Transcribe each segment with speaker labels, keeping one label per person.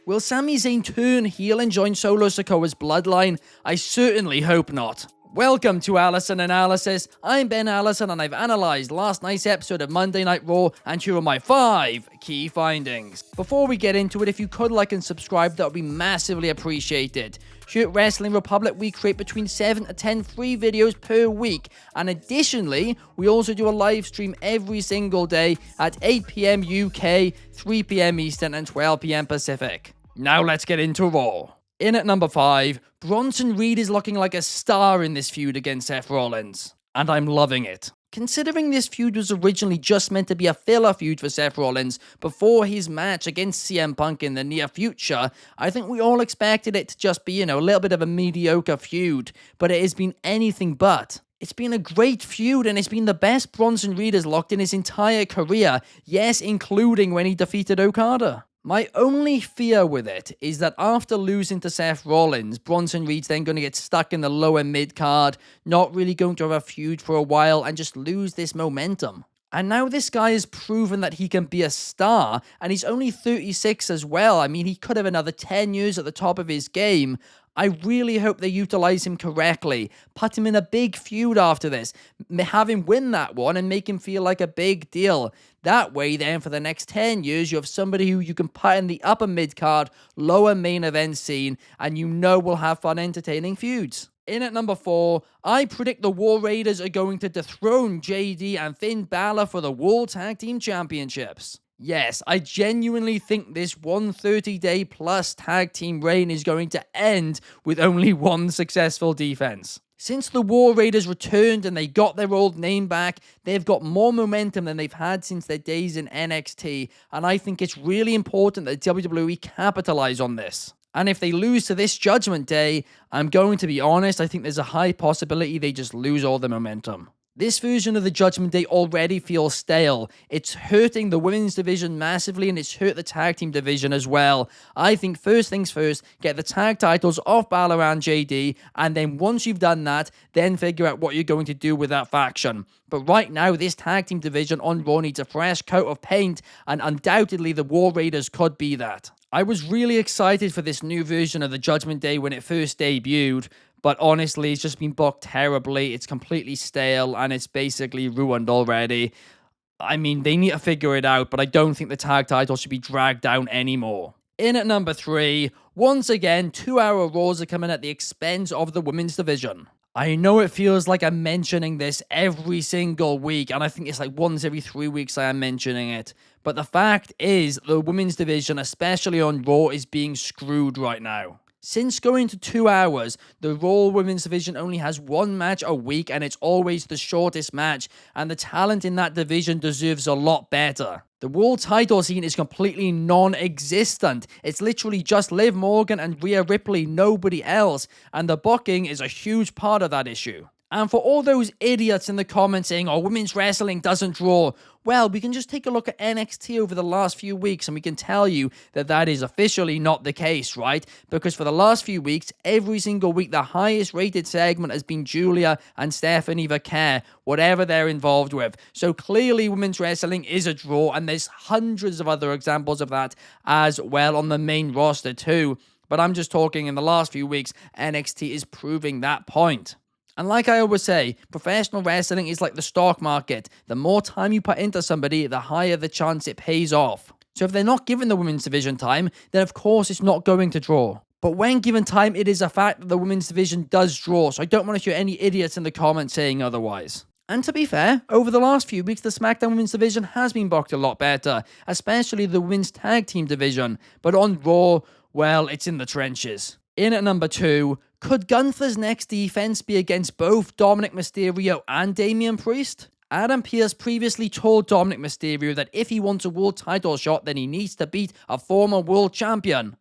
Speaker 1: Will Sami Zayn turn heel and join Solo Sikoa's bloodline? I certainly hope not. Welcome to Allison Analysis. I'm Ben Allison and I've analysed last night's episode of Monday Night Raw, and here are my 5 key findings. Before we get into it, if you could like and subscribe, that would be massively appreciated. Here at Wrestling Republic, we create between 7 to 10 free videos per week, and additionally, we also do a live stream every single day at 8 PM UK, 3 PM Eastern, and 12 PM Pacific. Now let's get into Raw. In at number 5, Bronson Reed is looking like a star in this feud against Seth Rollins, and I'm loving it. Considering this feud was originally just meant to be a filler feud for Seth Rollins before his match against CM Punk in the near future, I think we all expected it to just be, a little bit of a mediocre feud, but it has been anything but. It's been a great feud, and it's been the best Bronson Reed has looked in his entire career, yes, including when he defeated Okada. My only fear with it is that after losing to Seth Rollins, Bronson Reed's then going to get stuck in the lower mid-card, not really going to have a feud for a while, and just lose this momentum. And now this guy has proven that he can be a star, and he's only 36 as well. I mean, he could have another 10 years at the top of his game. I really hope they utilize him correctly, put him in a big feud after this, have him win that one and make him feel like a big deal. That way then for the next 10 years you have somebody who you can put in the upper mid-card, lower main event scene, and will have fun entertaining feuds. In at number 4, I predict the War Raiders are going to dethrone JD and Finn Balor for the World Tag Team Championships. Yes, I genuinely think this 130-day plus tag team reign is going to end with only one successful defense. Since the War Raiders returned and they got their old name back, they've got more momentum than they've had since their days in NXT, and I think it's really important that WWE capitalize on this. And if they lose to this Judgment Day, I'm going to be honest, I think there's a high possibility they just lose all the momentum. This version of the Judgment Day already feels stale. It's hurting the women's division massively, and it's hurt the tag team division as well. I think first things first, get the tag titles off Balor and JD, and then once you've done that, then figure out what you're going to do with that faction. But right now, this tag team division on Raw needs a fresh coat of paint, and undoubtedly the War Raiders could be that. I was really excited for this new version of the Judgment Day when it first debuted, but honestly, it's just been booked terribly. It's completely stale, and it's basically ruined already. I mean, they need to figure it out, but I don't think the tag title should be dragged down anymore. In at number 3, once again, 2-hour Raws are coming at the expense of the women's division. I know it feels like I'm mentioning this every single week, and I think it's like once every 3 weeks I am mentioning it. But the fact is, the women's division, especially on Raw, is being screwed right now. Since going to 2 hours, the Raw Women's Division only has one match a week, and it's always the shortest match, and the talent in that division deserves a lot better. The world title scene is completely non-existent. It's literally just Liv Morgan and Rhea Ripley, nobody else, and the booking is a huge part of that issue. And for all those idiots in the comments saying, oh, women's wrestling doesn't draw, well, we can just take a look at NXT over the last few weeks and we can tell you that that is officially not the case, right? Because for the last few weeks, every single week, the highest rated segment has been Julia and Stephanie Vaquer, whatever they're involved with. So clearly women's wrestling is a draw, and there's hundreds of other examples of that as well on the main roster too. But I'm just talking in the last few weeks, NXT is proving that point. And like I always say, professional wrestling is like the stock market. The more time you put into somebody, the higher the chance it pays off. So if they're not given the women's division time, then of course it's not going to draw. But when given time, it is a fact that the women's division does draw, so I don't want to hear any idiots in the comments saying otherwise. And to be fair, over the last few weeks, the SmackDown Women's Division has been booked a lot better, especially the Women's Tag Team Division. But on Raw, well, it's in the trenches. In at number 2, could Gunther's next defense be against both Dominic Mysterio and Damian Priest? Adam Pearce previously told Dominic Mysterio that if he wants a world title shot, then he needs to beat a former world champion.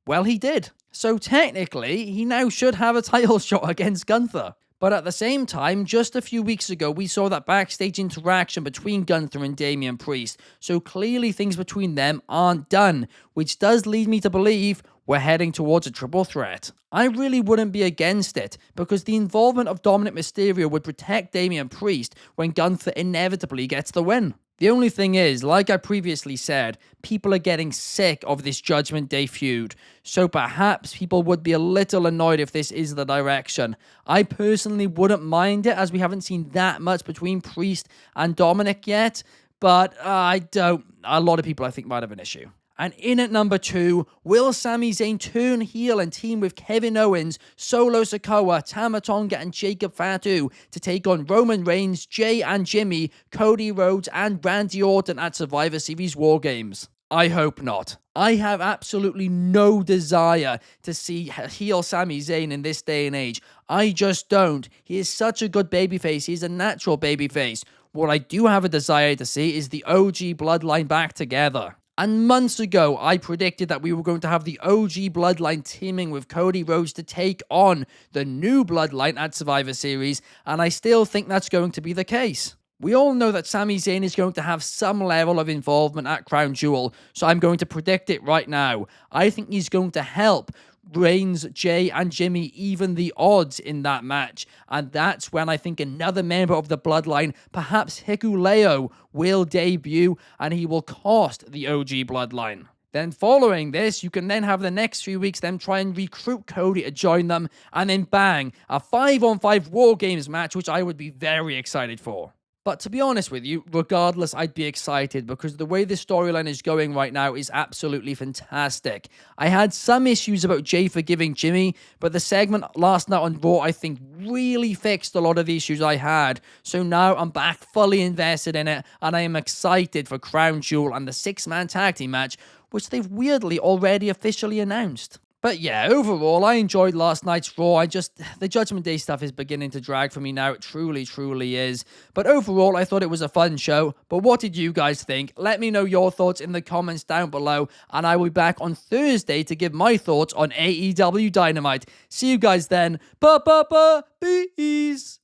Speaker 1: Well, he did. So technically, he now should have a title shot against Gunther. But at the same time, just a few weeks ago, we saw that backstage interaction between Gunther and Damian Priest. So clearly things between them aren't done, which does lead me to believe we're heading towards a triple threat. I really wouldn't be against it, because the involvement of Dominic Mysterio would protect Damian Priest when Gunther inevitably gets the win. The only thing is, like I previously said, people are getting sick of this Judgment Day feud, so perhaps people would be a little annoyed if this is the direction. I personally wouldn't mind it, as we haven't seen that much between Priest and Dominic yet, but I don't. A lot of people, I think, might have an issue. And in at number 2, will Sami Zayn turn heel and team with Kevin Owens, Solo Sikoa, Tama Tonga, and Jacob Fatu to take on Roman Reigns, Jay and Jimmy, Cody Rhodes, and Randy Orton at Survivor Series War Games? I hope not. I have absolutely no desire to see heel Sami Zayn in this day and age. I just don't. He is such a good babyface. He's a natural babyface. What I do have a desire to see is the OG Bloodline back together. And months ago, I predicted that we were going to have the OG Bloodline teaming with Cody Rhodes to take on the new Bloodline at Survivor Series, and I still think that's going to be the case. We all know that Sami Zayn is going to have some level of involvement at Crown Jewel, so I'm going to predict it right now. I think he's going to help Reigns, Jay, and Jimmy even the odds in that match, and that's when I think another member of the Bloodline, perhaps Hikuleo, will debut, and he will cost the OG Bloodline. Then following this, you can then have the next few weeks them try and recruit Cody to join them, and then bang, a 5-on-5 War Games match, which I would be very excited for. But to be honest with you, regardless, I'd be excited because the way this storyline is going right now is absolutely fantastic. I had some issues about Jay forgiving Jimmy, but the segment last night on Raw, I think, really fixed a lot of the issues I had. So now I'm back fully invested in it, and I am excited for Crown Jewel and the 6-man tag team match, which they've weirdly already officially announced. But yeah, overall, I enjoyed last night's Raw. The Judgment Day stuff is beginning to drag for me now. It truly, truly is. But overall, I thought it was a fun show. But what did you guys think? Let me know your thoughts in the comments down below. And I will be back on Thursday to give my thoughts on AEW Dynamite. See you guys then. Peace.